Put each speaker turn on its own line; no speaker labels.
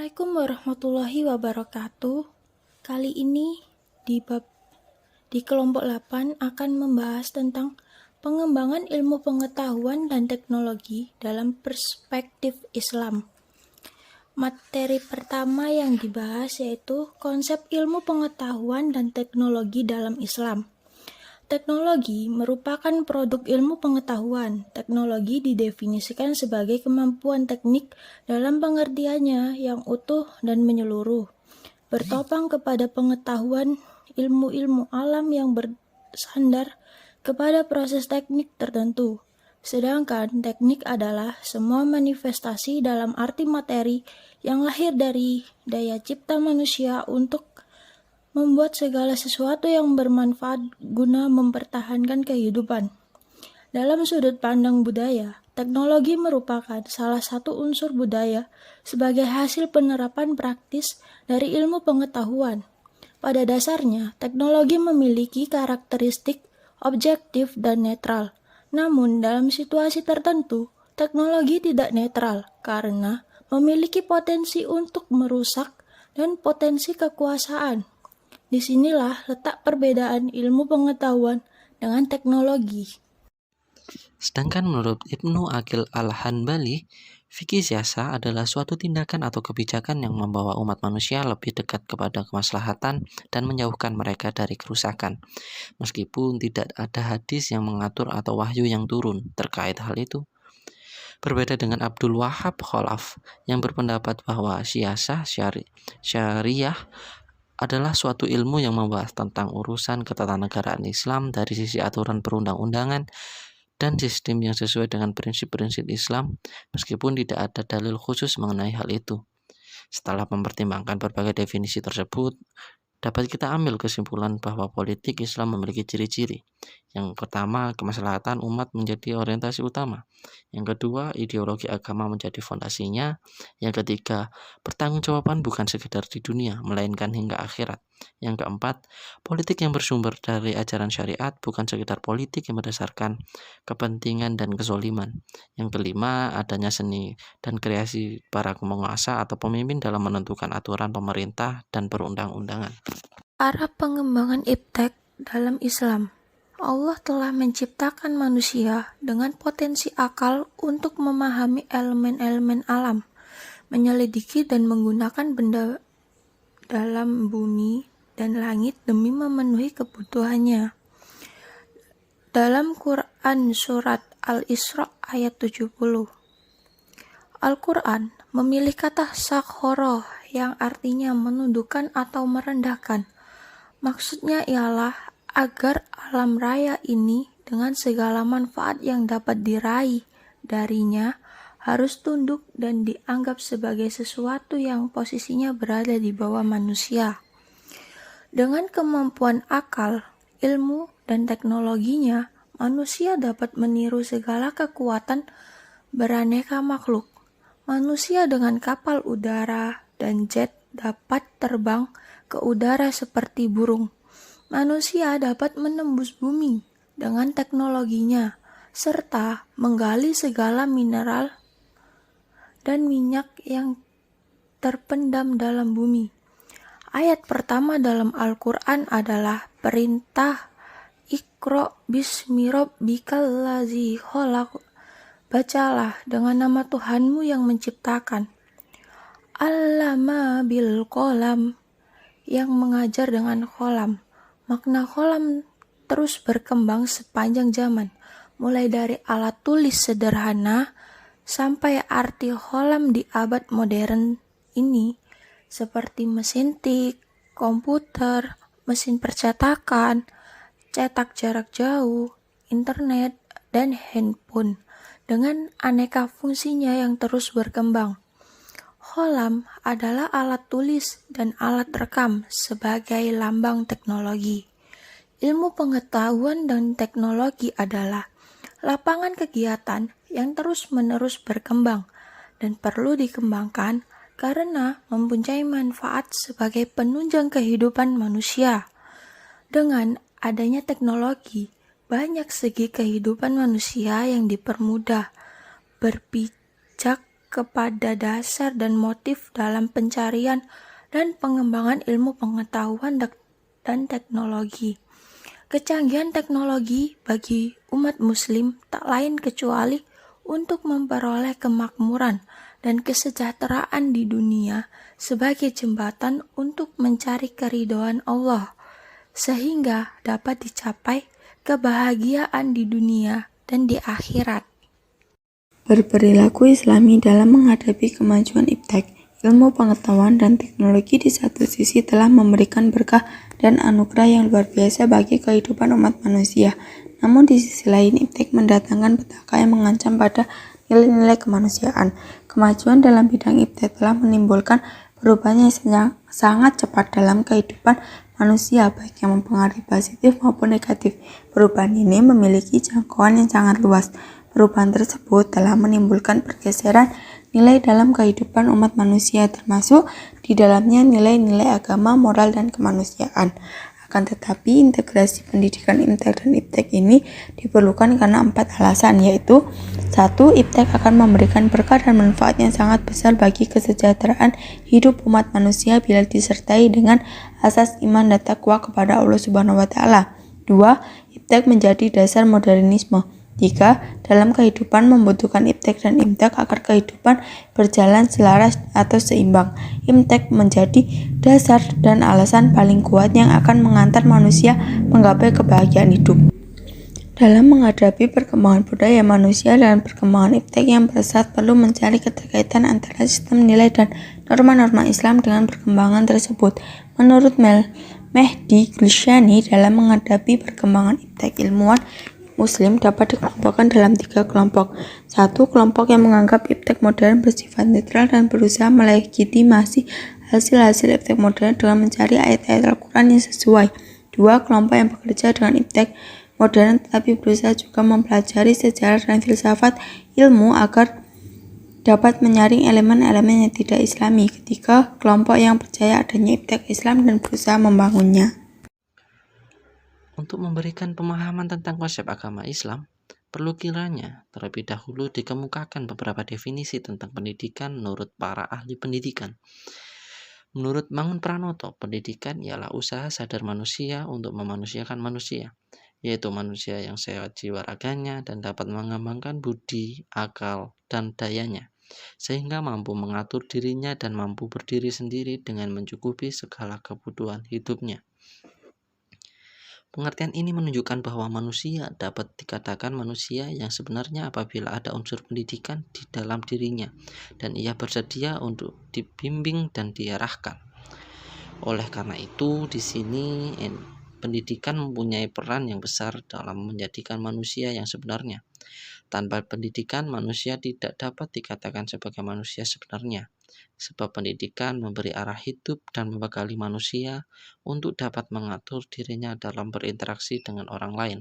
Assalamualaikum warahmatullahi wabarakatuh. Kali ini di kelompok 8 akan membahas tentang pengembangan ilmu pengetahuan dan teknologi dalam perspektif Islam. Materi pertama yang dibahas yaitu konsep ilmu pengetahuan dan teknologi dalam Islam. Teknologi merupakan produk ilmu pengetahuan. Teknologi didefinisikan sebagai kemampuan teknik dalam pengertiannya yang utuh dan menyeluruh, bertopang kepada pengetahuan ilmu-ilmu alam yang bersandar kepada proses teknik tertentu. Sedangkan teknik adalah semua manifestasi dalam arti materi yang lahir dari daya cipta manusia untuk membuat segala sesuatu yang bermanfaat guna mempertahankan kehidupan. Dalam sudut pandang budaya, teknologi merupakan salah satu unsur budaya sebagai hasil penerapan praktis dari ilmu pengetahuan. Pada dasarnya, teknologi memiliki karakteristik objektif dan netral. Namun, dalam situasi tertentu, teknologi tidak netral karena memiliki potensi untuk merusak dan potensi kekuasaan. Disinilah letak perbedaan ilmu pengetahuan dengan teknologi.
Sedangkan menurut Ibnu Aqil al-Hanbali, fikih siasa adalah suatu tindakan atau kebijakan yang membawa umat manusia lebih dekat kepada kemaslahatan dan menjauhkan mereka dari kerusakan. Meskipun tidak ada hadis yang mengatur atau wahyu yang turun terkait hal itu. Berbeda dengan Abdul Wahab Khalaf yang berpendapat bahwa siasah syariah adalah suatu ilmu yang membahas tentang urusan ketatanegaraan Islam dari sisi aturan perundang-undangan dan sistem yang sesuai dengan prinsip-prinsip Islam, meskipun tidak ada dalil khusus mengenai hal itu. Setelah mempertimbangkan berbagai definisi tersebut, dapat kita ambil kesimpulan bahwa politik Islam memiliki ciri-ciri. Yang pertama, kemaslahatan umat menjadi orientasi utama. Yang kedua, ideologi agama menjadi fondasinya. Yang ketiga, pertanggungjawaban bukan sekedar di dunia, melainkan hingga akhirat. Yang keempat, politik yang bersumber dari ajaran syariat bukan sekedar politik yang berdasarkan kepentingan dan kezoliman. Yang kelima, adanya seni dan kreasi para penguasa atau pemimpin dalam menentukan aturan pemerintah dan perundang-undangan.
Arah pengembangan iptek dalam Islam. Allah telah menciptakan manusia dengan potensi akal untuk memahami elemen-elemen alam, menyelidiki dan menggunakan benda dalam bumi dan langit demi memenuhi kebutuhannya. Dalam Quran Surat Al-Isra ayat 70, Al-Quran memilih kata sakhoroh yang artinya menundukkan atau merendahkan. Maksudnya ialah agar alam raya ini dengan segala manfaat yang dapat diraih darinya harus tunduk dan dianggap sebagai sesuatu yang posisinya berada di bawah manusia. Dengan kemampuan akal, ilmu, dan teknologinya, manusia dapat meniru segala kekuatan beraneka makhluk. Manusia dengan kapal udara dan jet dapat terbang ke udara seperti burung. Manusia dapat menembus bumi dengan teknologinya, serta menggali segala mineral dan minyak yang terpendam dalam bumi. Ayat pertama dalam Al-Quran adalah perintah Iqra bismi rabbikal ladzi khalaq. Bacalah dengan nama Tuhanmu yang menciptakan. Allama bil qalam, yang mengajar dengan qalam. Makna qalam terus berkembang sepanjang zaman, mulai dari alat tulis sederhana sampai arti qalam di abad modern ini seperti mesin tik, komputer, mesin percetakan, cetak jarak jauh, internet, dan handphone dengan aneka fungsinya yang terus berkembang. Qalam adalah alat tulis dan alat rekam sebagai lambang teknologi. Ilmu pengetahuan dan teknologi adalah lapangan kegiatan yang terus-menerus berkembang dan perlu dikembangkan karena mempunyai manfaat sebagai penunjang kehidupan manusia. Dengan adanya teknologi, banyak segi kehidupan manusia yang dipermudah, berpijak kepada dasar dan motif dalam pencarian dan pengembangan ilmu pengetahuan dan teknologi. Kecanggihan teknologi bagi umat muslim tak lain kecuali untuk memperoleh kemakmuran dan kesejahteraan di dunia sebagai jembatan untuk mencari keridhaan Allah, sehingga dapat dicapai kebahagiaan di dunia dan di akhirat.
Berperilaku Islami dalam menghadapi kemajuan iptek, ilmu pengetahuan dan teknologi di satu sisi telah memberikan berkah dan anugerah yang luar biasa bagi kehidupan umat manusia. Namun di sisi lain, iptek mendatangkan petaka yang mengancam pada nilai-nilai kemanusiaan. Kemajuan dalam bidang iptek telah menimbulkan perubahan yang sangat cepat dalam kehidupan manusia, baik yang mempengaruhi positif maupun negatif. Perubahan ini memiliki jangkauan yang sangat luas. Perubahan tersebut telah menimbulkan pergeseran nilai dalam kehidupan umat manusia, termasuk di dalamnya nilai-nilai agama, moral, dan kemanusiaan. Akan tetapi, integrasi pendidikan iptek dan iptek ini diperlukan karena 4 alasan, yaitu 1. Iptek akan memberikan berkah dan manfaat yang sangat besar bagi kesejahteraan hidup umat manusia bila disertai dengan asas iman dan takwa kepada Allah Subhanahu wa Ta'ala. 2. Iptek menjadi dasar modernisme. 3. Dalam kehidupan membutuhkan iptek dan imtek agar kehidupan berjalan selaras atau seimbang. Imtek menjadi dasar dan alasan paling kuat yang akan mengantar manusia menggapai kebahagiaan hidup. Dalam menghadapi perkembangan budaya manusia dan perkembangan iptek yang pesat, perlu mencari keterkaitan antara sistem nilai dan norma-norma Islam dengan perkembangan tersebut. Menurut Mehdi Gulshani, dalam menghadapi perkembangan iptek, ilmuwan Muslim dapat dikelompokkan dalam 3 kelompok. 1. Kelompok yang menganggap iptek modern bersifat netral dan berusaha melegitimasi hasil-hasil iptek modern dengan mencari ayat-ayat Al-Quran yang sesuai. 2. Kelompok yang bekerja dengan iptek modern tetapi berusaha juga mempelajari sejarah dan filsafat ilmu agar dapat menyaring elemen-elemen yang tidak islami. Ketiga, kelompok yang percaya adanya iptek Islam dan berusaha membangunnya.
Untuk memberikan pemahaman tentang konsep agama Islam, perlu kiranya terlebih dahulu dikemukakan beberapa definisi tentang pendidikan menurut para ahli pendidikan. Menurut Mangun Pranoto, pendidikan ialah usaha sadar manusia untuk memanusiakan manusia, yaitu manusia yang sehat jiwa raganya dan dapat mengembangkan budi, akal, dan dayanya, sehingga mampu mengatur dirinya dan mampu berdiri sendiri dengan mencukupi segala kebutuhan hidupnya. Pengertian ini menunjukkan bahwa manusia dapat dikatakan manusia yang sebenarnya apabila ada unsur pendidikan di dalam dirinya dan ia bersedia untuk dibimbing dan diarahkan. Oleh karena itu, di sini pendidikan mempunyai peran yang besar dalam menjadikan manusia yang sebenarnya. Tanpa pendidikan, manusia tidak dapat dikatakan sebagai manusia sebenarnya, sebab pendidikan memberi arah hidup dan membekali manusia untuk dapat mengatur dirinya dalam berinteraksi dengan orang lain.